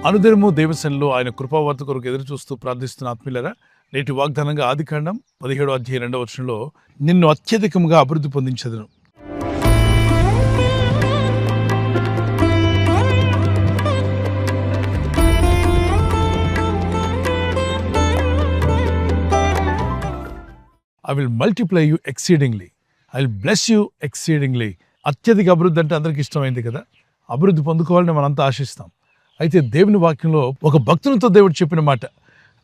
అనుదినము దేవసనలో ఆయన కృపావార్త కొరకు ఎదురు చూస్తూ ప్రార్థిస్తున్న ఆత్మీయులారా, నేటి వాగ్దానంగా ఆదికాండం 17:2 నిన్ను అత్యధికంగా అభివృద్ధి పొందించదును. I will multiply you exceedingly. I will bless you exceedingly. అత్యధిక అభివృద్ధి అంటే అందరికి ఇష్టమైంది కదా. అభివృద్ధి పొందుకోవాలని మనంతా ఆశిస్తాం. అయితే దేవుని వాక్యంలో ఒక భక్తునితో దేవుడు చెప్పిన మాట,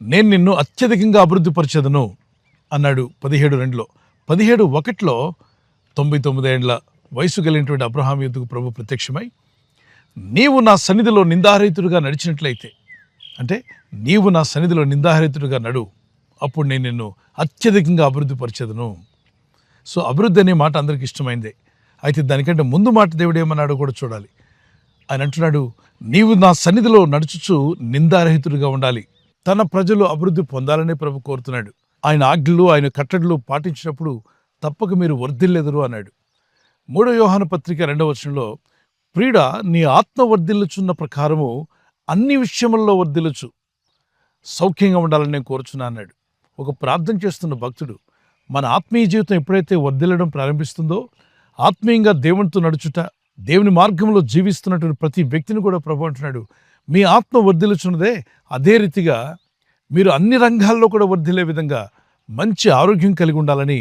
నేను నిన్ను అత్యధికంగా అభివృద్ధి పరిచేదను అన్నాడు 17:2. 17:1 99 ఏండ్ల వయసు కలిగినటువంటి అబ్రహాం యుద్ధకు ప్రభు ప్రత్యక్షమై, నీవు నా సన్నిధిలో నిందారహితుడిగా నడిచినట్లయితే, అంటే నీవు నా సన్నిధిలో నిందారహితుడిగా నడు, అప్పుడు నేను నిన్ను అత్యధికంగా అభివృద్ధి పరిచేదను. సో అభివృద్ధి అనే మాట అందరికి ఇష్టమైందే. అయితే దానికంటే ముందు మాట దేవుడు ఏమన్నాడో కూడా చూడాలి. ఆయన అంటున్నాడు, నీవు నా సన్నిధిలో నడుచుచు నిందారహితుడిగా ఉండాలి. తన ప్రజలు అభివృద్ధి పొందాలనే ప్రభు కోరుతున్నాడు. ఆయన ఆజ్ఞలు, ఆయన కట్టడలు పాటించినప్పుడు తప్పక మీరు వర్ధిల్లెదరు అన్నాడు. 3 యోహాను పత్రిక 2 ప్రియుడా, నీ ఆత్మ వర్ధిల్లుచున్న ప్రకారము అన్ని విషయముల్లో వర్ధిల్లుచు, సౌఖ్యంగా ఉండాలని నేను కోరుచున్నా అన్నాడు. ఒక ప్రార్థన చేస్తున్న భక్తుడు మన ఆత్మీయ జీవితం ఎప్పుడైతే వర్ధిల్లడం ప్రారంభిస్తుందో, ఆత్మీయంగా దేవునితో నడుచుట, దేవుని మార్గంలో జీవిస్తున్నటువంటి ప్రతి వ్యక్తిని కూడా ప్రభు అంటున్నాడు, మీ ఆత్మ వర్ధిల్లుచున్నదే, అదే రీతిగా మీరు అన్ని రంగాల్లో కూడా వర్ధిల్లే విధంగా మంచి ఆరోగ్యం కలిగి ఉండాలని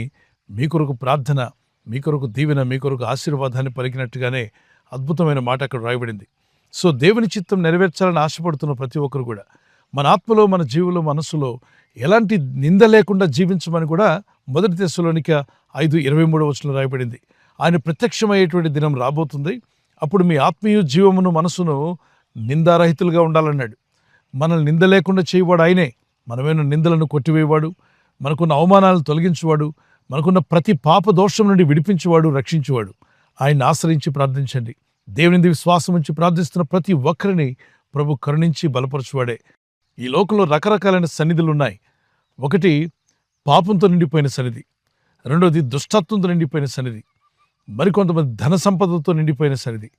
మీ కొరకు ప్రార్థన, మీ కొరకు దీవెన, మీ కొరకు ఆశీర్వాదాన్ని పలికినట్టుగానే అద్భుతమైన మాట అక్కడ రాయబడింది. సో దేవుని చిత్తం నెరవేర్చాలని ఆశపడుతున్న ప్రతి ఒక్కరు కూడా మన ఆత్మలో, మన జీవులో, మనస్సులో ఎలాంటి నింద లేకుండా జీవించమని కూడా 1 తెస్సలోనిక 5:23 రాయబడింది. ఆయన ప్రత్యక్షమయ్యేటువంటి దినం రాబోతుంది. అప్పుడు మీ ఆత్మీయ జీవమును, మనసును నిందారహితులుగా ఉండాలన్నాడు. మనల్ని నింద లేకుండా చేయవాడు ఆయనే. మనమైన నిందలను కొట్టివేయవాడు, మనకున్న అవమానాలను తొలగించేవాడు, మనకున్న ప్రతి పాప దోషం నుండి విడిపించేవాడు, రక్షించేవాడు. ఆయన్ని ఆశ్రయించి ప్రార్థించండి. దేవుని విశ్వాసం ఉంచి ప్రార్థిస్తున్న ప్రతి ఒక్కరిని ప్రభు కరుణించి బలపరచువాడే. ఈ లోకంలో రకరకాలైన సన్నిధులు ఉన్నాయి. ఒకటి పాపంతో నిండిపోయిన సన్నిధి, రెండోది దుష్టత్వంతో నిండిపోయిన సన్నిధి, మరికొంతమంది ధన సంపదతో నిండిపోయిన సన్నిధి.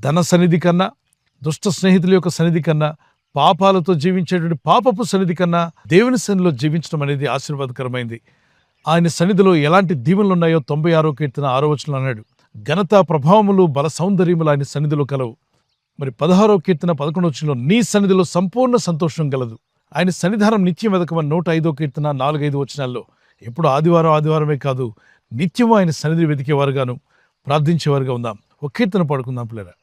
ధన సన్నిధి కన్నా, దుష్ట స్నేహితుల యొక్క సన్నిధి కన్నా, పాపాలతో జీవించేటువంటి పాపపు సన్నిధి కన్నా దేవుని సన్నిధిలో జీవించడం అనేది ఆశీర్వాదకరమైంది. ఆయన సన్నిధిలో ఎలాంటి దీవెనలు ఉన్నాయో 96వ కీర్తన 6వ అన్నాడు. ఘనత, ప్రభావములు, బల, సౌందర్యములు ఆయన సన్నిధిలో కలవు. మరి 16వ కీర్తన 11 నీ సన్నిధిలో సంపూర్ణ సంతోషం గలదు. ఆయన సన్నిధానం నిత్యం వెదకమని 105వ కీర్తన 4-5 ఎప్పుడు ఆదివారమే కాదు, నిత్యము ఆయన సన్నిధిని వెతికేవారుగాను, ప్రార్థించేవారుగా ఉందాం. ఒక కీర్తన పాడుకుందాం పిల్లరా.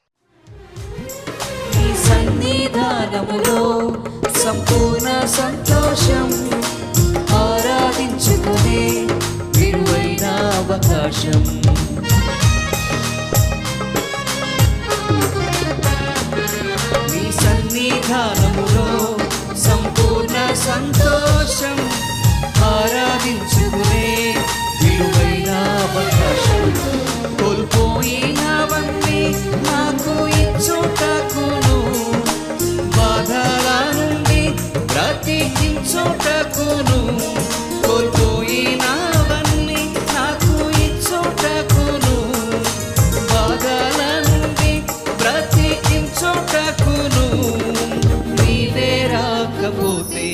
సంపూర్ణ సంతోషం, ఆరాధించుకునే విలువైన అవకాశం. నీ సన్నిధానములో సంపూర్ణ సంతోషం, ఆరాధించుకునే విలువైన అవకాశం. కోల్పోయినవన్నీ నాకు ఇచ్చుటకును, బాధల నుండి బ్రతికించుటకును. కోల్పోయినవన్నీ నాకు ఇచ్చుటకును, బాధల నుండి బ్రతికించుటకును. నీవే రాకపోతే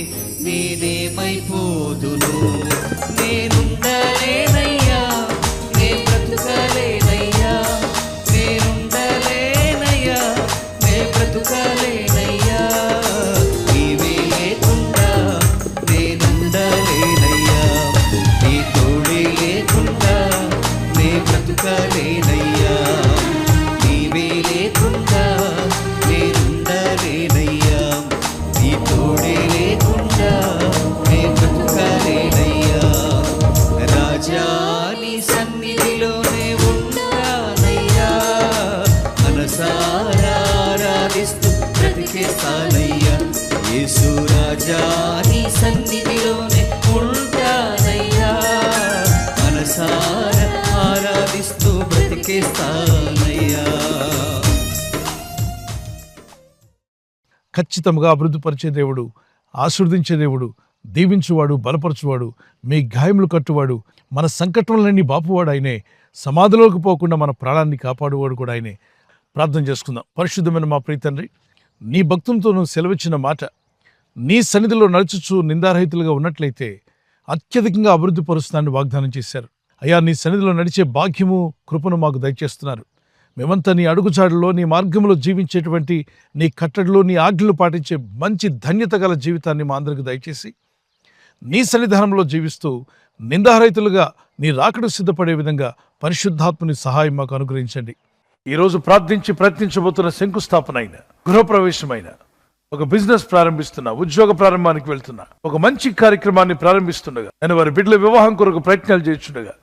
నేనేమైపోదును. నేనుండలేనయ్యా, నే బ్రతుకలేనయ్యా, నేనుండలేనయ్యా, నే బ్రతుకలేనయ్యా. నీవే లేకుండా నేనుండలేనయ్యా, నీ తోడే లేకుండా నే బ్రతుకలేనయ్యా. నీవే లేకుండా నేనుండలేనయ్యా, నీ తోడే లేకుండా నే బ్రతుకలేనయ్యా. రాజా నీ సన్నిధిలోనే ఉంటానయ్యా, మనసారా ఆరాధిస్తూ బ్రతికేస్తానయ్యా. యేసు రాజా నీ సన్నిధిలోనే ఉంటానయ్యా, మనసారా ఆరాధిస్తూ బ్రతికేస్తానయ్యా. ఖచ్చితంగా అభివృద్ధి పరిచే దేవుడు, ఆశీర్వదించే దేవుడు, దీవించువాడు, బలపరచువాడు, మీ గాయములు కట్టువాడు, మన సంకటములన్నీ బాపువాడు ఆయనే. సమాధిలోకి పోకుండా మన ప్రాణాన్ని కాపాడువాడు కూడా ఆయనే. ప్రార్థన చేసుకుందాం. పరిశుద్ధమైన మా ప్రియ తండ్రి, నీ భక్తులతో నువ్వు సెలవిచ్చిన మాట నీ సన్నిధిలో నడుచుచు నిందారహితులుగా ఉన్నట్లయితే అత్యధికంగా అభివృద్ధి పరుస్తానని వాగ్దానం చేశారు. అయ్యా, నీ సన్నిధిలో నడిచే భాగ్యము కృపను మాకు దయచేస్తున్నారు. మేమంతా నీ అడుగుజాడులో నీ మార్గంలో జీవించేటువంటి నీ కట్టడిలో నీ ఆజ్ఞలు పాటించే మంచి ధన్యత గల జీవితాన్ని మా అందరికి దయచేసి నీ సన్నిధానంలో జీవిస్తూ నిందారహితులుగా నీ రాకడు సిద్ధపడే విధంగా పరిశుద్ధాత్మని సహాయం మాకు అనుగ్రహించండి. ఈరోజు ప్రార్థించి ప్రయత్నించబోతున్న శంకుస్థాపన అయిన, గృహప్రవేశమైన, ఒక బిజినెస్ ప్రారంభిస్తున్నా, ఉద్యోగ ప్రారంభానికి వెళ్తున్నా, ఒక మంచి కార్యక్రమాన్ని ప్రారంభిస్తుండగా, నేను వారి బిడ్డల వివాహం కొరకు ప్రయత్నాలు చేస్తుండగా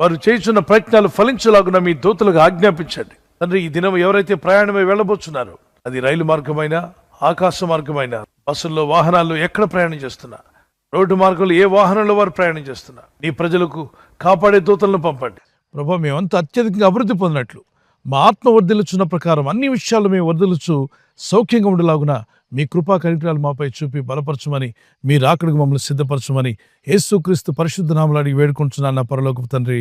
వారు చేస్తున్న ప్రయత్నాలు ఫలించలాగున మీ దూతలుగా ఆజ్ఞాపించండి. తండ్రి, ఈ దినం ఎవరైతే ప్రయాణమై వెళ్ళబోతున్నారో, అది రైలు మార్గమైనా, ఆకాశ మార్గమైనా, బస్సుల్లో, వాహనాల్లో ఎక్కడ ప్రయాణం చేస్తున్నా, రోడ్డు మార్గంలో ఏ వాహనంలో వారు ప్రయాణం చేస్తున్నా, నీ ప్రజలకు కాపాడే దూతలను పంపండి. ప్రభా, మేమంతా అత్యధికంగా అభివృద్ధి పొందినట్లు మా ఆత్మ వర్ధిల్లుచున్న ప్రకారం అన్ని విషయాలు మేము వర్ధిల్లుచు సౌఖ్యంగా ఉండేలాగున మీ కృపా కనికరాలు మాపై చూపి బలపరచమని, మీ రాకడకు మమ్మల్ని సిద్ధపరచమని యేసుక్రీస్తు పరిశుద్ధ నామములో అడిగి వేడుకుంటున్నాను నా పరలోకపు తండ్రి.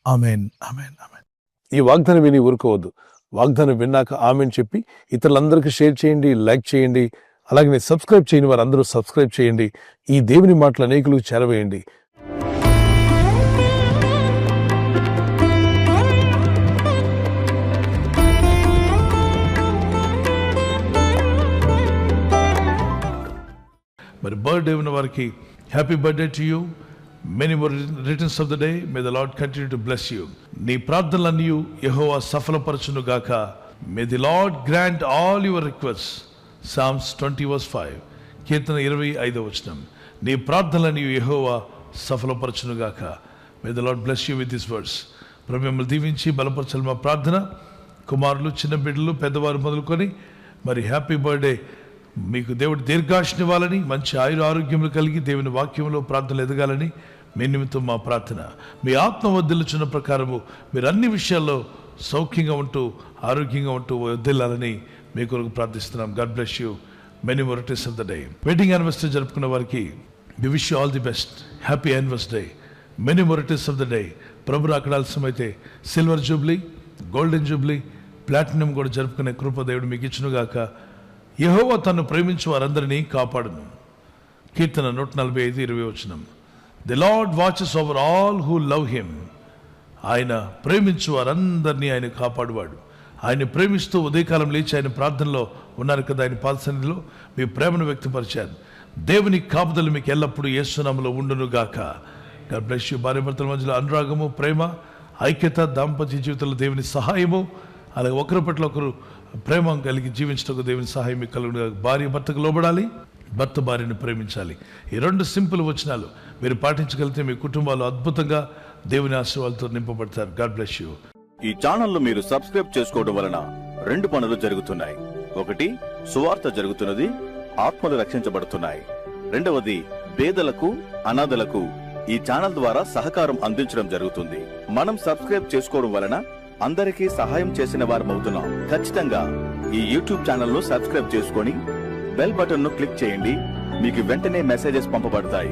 Amen, amen, amen. ఈ వాగ్దానం విని ఊరుకోవద్దు. వాగ్దానం విన్నాక ఆమెన్ చెప్పి ఇతరులందరికీ షేర్ చేయండి, లైక్ చేయండి. అలాగే సబ్స్క్రైబ్ చేయని వారందరూ సబ్స్క్రైబ్ చేయండి. ఈ దేవుని మాటలు అనేకులకు చేరవేయండి. మరి బర్త్డే ఉన్న వారికి happy birthday to you. Many more returns of the day. May the lord continue to bless you. నీ ప్రార్థనలన్నీ యెహోవా సఫలపరచును గాక. May the lord grant all your request. Psalms 20:5. కీర్తన 25:1. నీ ప్రార్థనలన్నీ యెహోవా సఫలపరచును గాక. May the lord bless you with this words. ప్రభు మిమ్మల్ని దీవించి బలపరచాలి మా ప్రార్థన. కుమారులు, చిన్న బిడ్డలు, పెద్దవారు మొదలుకొని మరి హ్యాపీ బర్త్డే. మీకు దేవుడు దీర్ఘాయుష్ని ఇవ్వాలని, మంచి ఆరోగ్యములు కలిగి దేవుని వాక్యంలో ప్రార్థనలు ఎదగాలని మీ నిమిత్తం మా ప్రార్థన. మీ ఆత్మ వర్ధిల్లుచున్న ప్రకారము మీరు అన్ని విషయాల్లో సౌఖ్యంగా ఉంటూ ఆరోగ్యంగా ఉంటూ వర్ధిల్లాలని మీ కొరకు ప్రార్థిస్తున్నాం. God bless you. Many more returns of the day. Wedding anniversary జరుపుకున్న వారికి we wish you all the best. Happy anniversary. Many more returns of the day. ప్రభు రాకడాల్సినమైతే silver jubilee, golden jubilee, platinum కూడా జరుపుకునే కృప దేవుడు మీకు ఇచ్చునుగాక. యెహోవా తను ప్రేమించు వారందరినీ కాపాడును. కీర్తన 145:20. The lord watches over all who love him. ఆయన ప్రేమించు వారందరినీ ఆయన కాపాడువాడు. ఆయన ప్రేమిస్తూ ఉదయకాలం లేచి ఆయన ప్రార్థనలో ఉన్నారు కదా, ఆయన పాద సన్నిధిలో మీ ప్రేమను వ్యక్తపరిచారు. దేవుని కాపుదలు మీకు ఎల్లప్పుడూ యేసు నామములో ఉండును గాక. God bless you. భార్యాభర్తల మధ్యలో అనురాగము, ప్రేమ, ఐక్యత, దాంపత్య జీవితంలో దేవుని సహాయము, అలాగే ఒకరి పట్ల ఒకరు ప్రేమ కలిగి జీవించటకు దేవుని సహాయం మీకు కలుగును. భార్య భర్తకు లోబడాలి, భర్త భార్యను ప్రేమించాలి. ఈ 2 సింపుల్ వచనాలు మీరు పాటించగలిగితే మీ కుటుంబాలు అద్భుతంగా దేవుని ఆశీర్వాదాలతో నింపబడతారు. God bless you. ఈ ఛానల్ మీరు సబ్స్క్రైబ్ చేసుకోవడం వలన 2 పనులు జరుగుతున్నాయి. ఒకటి, సువార్త జరుగుతున్నది, ఆత్మలు రక్షించబడుతున్నాయి. రెండవది, పేదలకు, అనాథలకు ఈ ఛానల్ ద్వారా సహకారం అందించడం జరుగుతుంది. మనం సబ్స్క్రైబ్ చేసుకోవడం వలన అందరికీ సహాయం చేసిన వారమవుతున్నాం. ఖచ్చితంగా ఈ యూట్యూబ్ ఛానల్ ను సబ్స్క్రైబ్ చేసుకొని బెల్ బటన్ ను క్లిక్ చేయండి. మీకు వెంటనే మెసేజెస్ పంపబడతాయి.